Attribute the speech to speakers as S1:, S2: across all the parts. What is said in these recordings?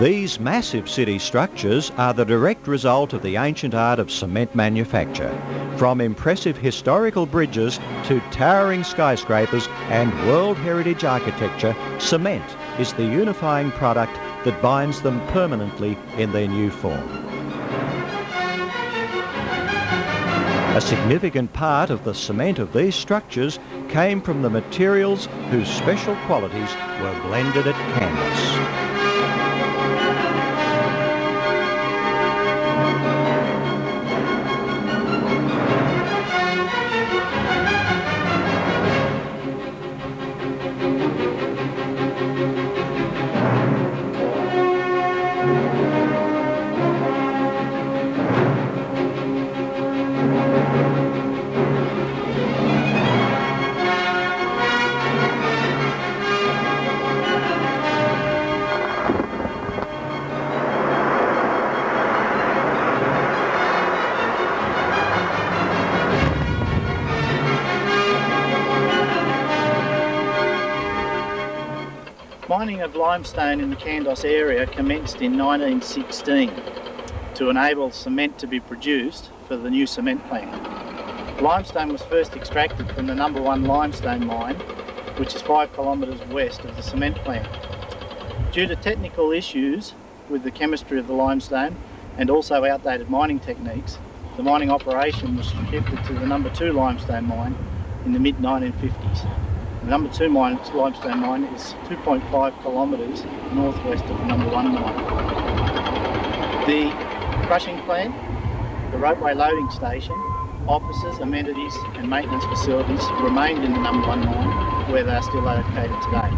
S1: These massive city structures are the direct result of the ancient art of cement manufacture. From impressive historical bridges to towering skyscrapers and World Heritage architecture, cement is the unifying product that binds them permanently in their new form. A significant part of the cement of these structures came from the materials whose special qualities were blended at Kandos.
S2: Mining of limestone in the Kandos area commenced in 1916 to enable cement to be produced for the new cement plant. Limestone was first extracted from the No. 1 limestone mine, which is 5 kilometres west of the cement plant. Due to technical issues with the chemistry of the limestone and also outdated mining techniques, the mining operation was shifted to the No. 2 limestone mine in the mid-1950s. The No. 2 limestone mine is 2.5 kilometres northwest of the No. 1 mine. The crushing plant, the ropeway loading station, offices, amenities and maintenance facilities remained in the No. 1 mine, where they are still located today.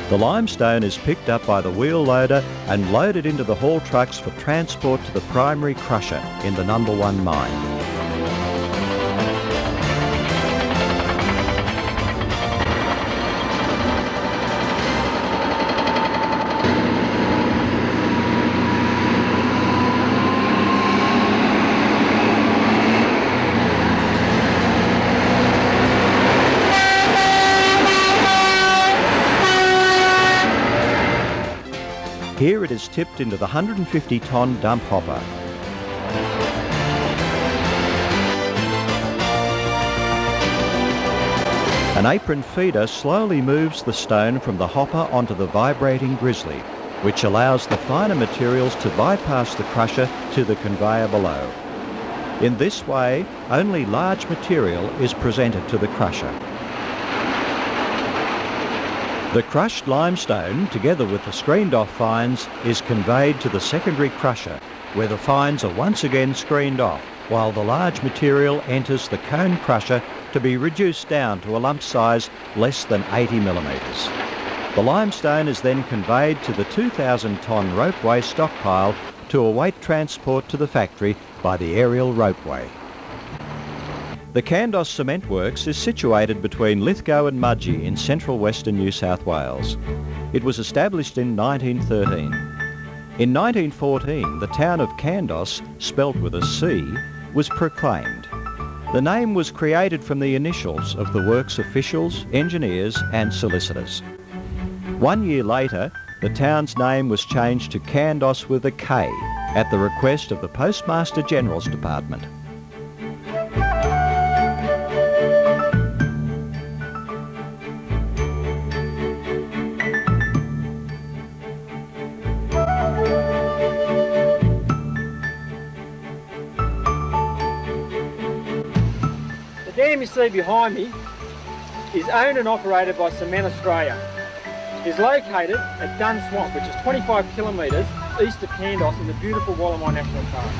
S1: The limestone is picked up by the wheel loader and loaded into the haul trucks for transport to the primary crusher in the No. 1 mine. Here it is tipped into the 150-tonne dump hopper. An apron feeder slowly moves the stone from the hopper onto the vibrating grizzly, which allows the finer materials to bypass the crusher to the conveyor below. In this way, only large material is presented to the crusher. The crushed limestone, together with the screened off fines, is conveyed to the secondary crusher, where the fines are once again screened off, while the large material enters the cone crusher to be reduced down to a lump size less than 80 millimetres. The limestone is then conveyed to the 2,000-tonne ropeway stockpile to await transport to the factory by the aerial ropeway. The Kandos Cement Works is situated between Lithgow and Mudgee in central western New South Wales. It was established in 1913. In 1914, the town of Kandos, spelt with a C, was proclaimed. The name was created from the initials of the works officials, engineers and solicitors. 1 year later, the town's name was changed to Kandos with a K at the request of the Postmaster General's Department.
S3: The dam you see behind me is owned and operated by Cement Australia. It is located at Dun Swamp, which is 25 kilometres east of Kandos in the beautiful Wallamai National Park.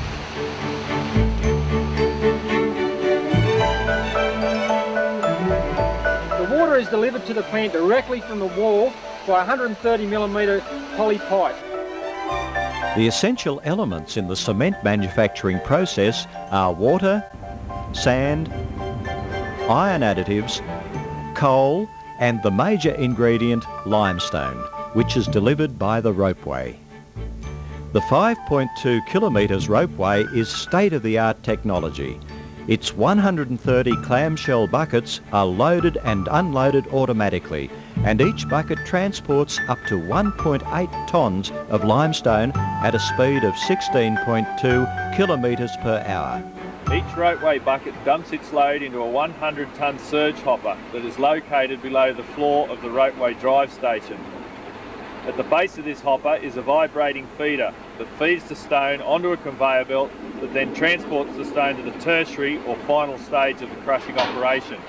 S3: The water is delivered to the plant directly from the wall by 130mm poly pipe.
S1: The essential elements in the cement manufacturing process are water, sand, iron additives, coal and the major ingredient limestone, which is delivered by the ropeway. The 5.2 kilometres ropeway is state-of-the-art technology. Its 130 clamshell buckets are loaded and unloaded automatically, and each bucket transports up to 1.8 tonnes of limestone at a speed of 16.2 kilometres per hour.
S4: Each ropeway bucket dumps its load into a 100-tonne surge hopper that is located below the floor of the ropeway drive station. At the base of this hopper is a vibrating feeder that feeds the stone onto a conveyor belt that then transports the stone to the tertiary or final stage of the crushing operation.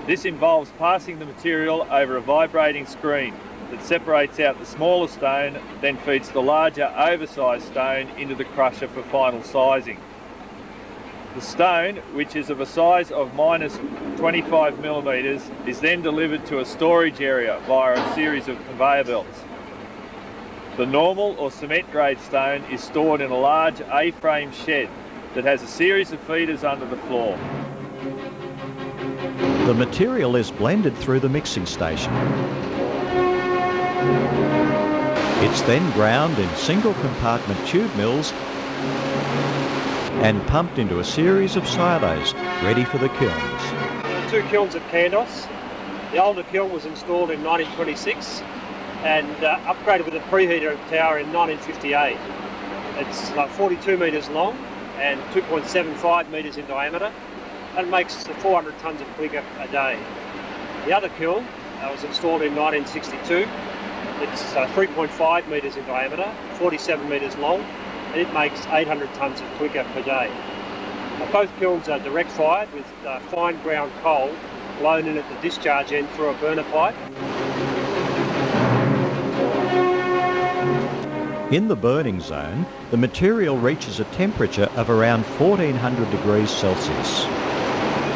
S4: This involves passing the material over a vibrating screen that separates out the smaller stone, then feeds the larger oversized stone into the crusher for final sizing. The stone, which is of a size of minus 25 millimetres, is then delivered to a storage area via a series of conveyor belts. The normal or cement grade stone is stored in a large A-frame shed that has a series of feeders under the floor.
S1: The material is blended through the mixing station. It's then ground in single compartment tube mills and pumped into a series of silos ready for the kilns.
S3: Two kilns at Kandos. The older kiln was installed in 1926 and upgraded with a preheater tower in 1958. It's like 42 metres long and 2.75 metres in diameter and makes 400 tonnes of clinker a day. The other kiln was installed in 1962. It's 3.5 metres in diameter, 47 metres long, and it makes 800 tonnes of clinker per day. Both kilns are direct fired with fine ground coal blown in at the discharge end through a burner pipe.
S1: In the burning zone, the material reaches a temperature of around 1400 degrees Celsius.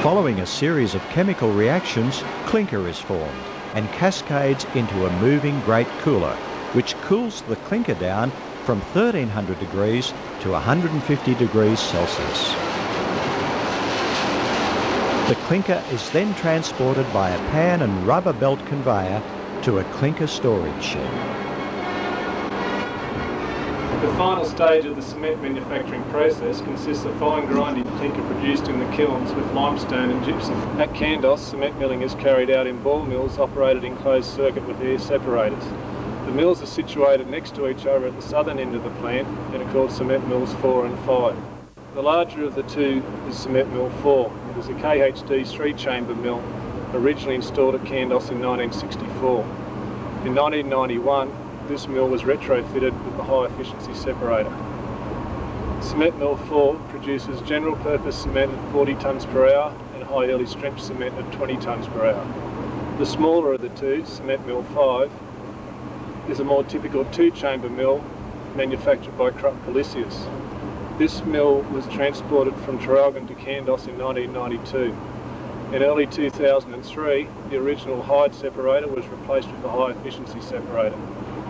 S1: Following a series of chemical reactions, clinker is formed and cascades into a moving grate cooler, which cools the clinker down from 1300 degrees to 150 degrees Celsius. The clinker is then transported by a pan and rubber belt conveyor to a clinker storage shed.
S5: The final stage of the cement manufacturing process consists of fine grinding clinker produced in the kilns with limestone and gypsum. At Kandos, cement milling is carried out in ball mills operated in closed circuit with air separators. The mills are situated next to each other at the southern end of the plant and are called cement mills 4 and 5. The larger of the two is cement mill 4. It is a KHD 3-chamber mill originally installed at Kandos in 1964. In 1991, this mill was retrofitted with the high efficiency separator. Cement mill 4 produces general purpose cement at 40 tonnes per hour and high early strength cement at 20 tonnes per hour. The smaller of the two, cement mill 5, is a more typical 2-chamber mill manufactured by Krupp Policius. This mill was transported from Traralgon to Kandos in 1992. In early 2003, the original Hyde separator was replaced with a high efficiency separator.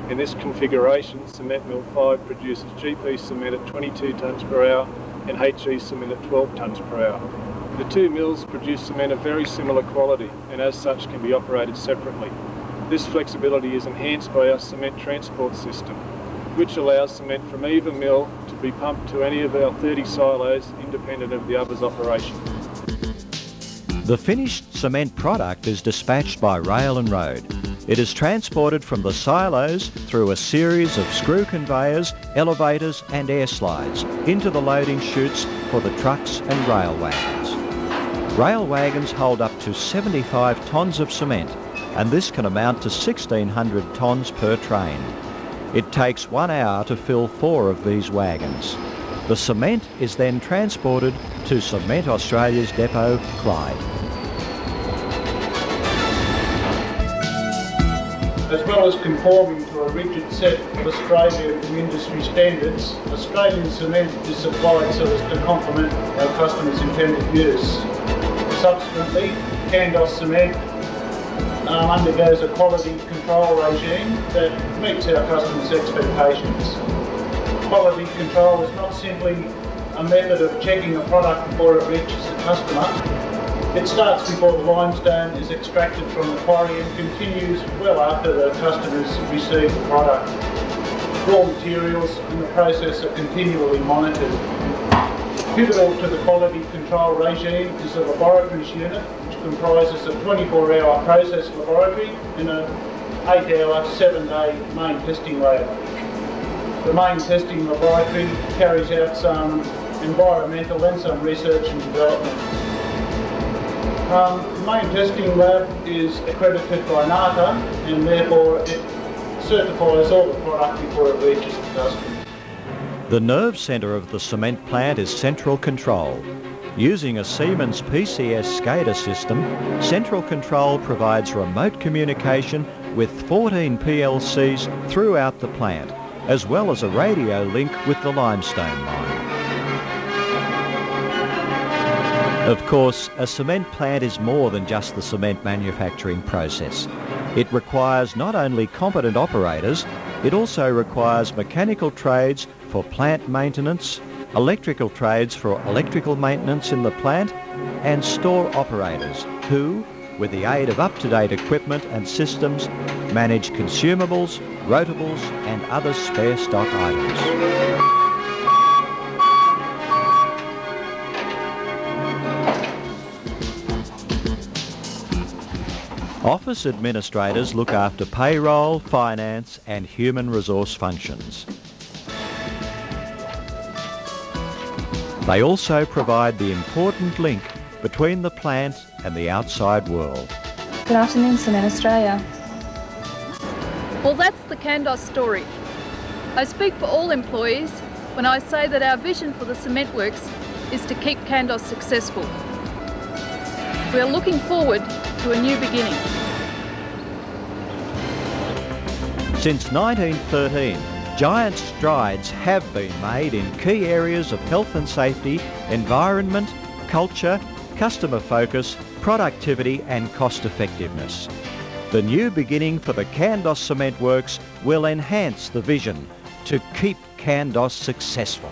S5: In this configuration, cement mill 5 produces GP cement at 22 tonnes per hour and HE cement at 12 tonnes per hour. The two mills produce cement of very similar quality and as such can be operated separately. This flexibility is enhanced by our cement transport system, which allows cement from either mill to be pumped to any of our 30 silos independent of the other's operation.
S1: The finished cement product is dispatched by rail and road. It is transported from the silos through a series of screw conveyors, elevators and air slides into the loading chutes for the trucks and rail wagons. Rail wagons hold up to 75 tonnes of cement, and this can amount to 1,600 tonnes per train. It takes 1 hour to fill 4 of these wagons. The cement is then transported to Cement Australia's depot, Clyde.
S6: As well as conforming to a rigid set of Australian and industry standards, Australian cement is supplied so as to complement our customers' intended use. Subsequently, Kandos Cement undergoes a quality control regime that meets our customers' expectations. Quality control is not simply a method of checking a product before it reaches the customer. It starts before the limestone is extracted from the quarry and continues well after the customers receive the product. Raw materials and the process are continually monitored. Pivotal to the quality control regime is the laboratories unit, which comprises a 24-hour process laboratory and an 8-hour, 7-day main testing lab. The main testing laboratory carries out some environmental and some research and development. The main testing lab is accredited by NATA and therefore it certifies all the product before it reaches the customer.
S1: The nerve centre of the cement plant is central control. Using a Siemens PCS SCADA system, central control provides remote communication with 14 PLCs throughout the plant, as well as a radio link with the limestone mine. Of course, a cement plant is more than just the cement manufacturing process. It requires not only competent operators, it also requires mechanical trades for plant maintenance, electrical trades for electrical maintenance in the plant, and store operators who, with the aid of up-to-date equipment and systems, manage consumables, rotables and other spare stock items. Office administrators look after payroll, finance and human resource functions. They also provide the important link between the plant and the outside world.
S7: Good afternoon, Cement Australia.
S8: Well, that's the Kandos story. I speak for all employees when I say that our vision for the cement works is to keep Kandos successful. We are looking forward to a new beginning.
S1: Since 1913, giant strides have been made in key areas of health and safety, environment, culture, customer focus, productivity and cost effectiveness. The new beginning for the Kandos Cement Works will enhance the vision to keep Kandos successful.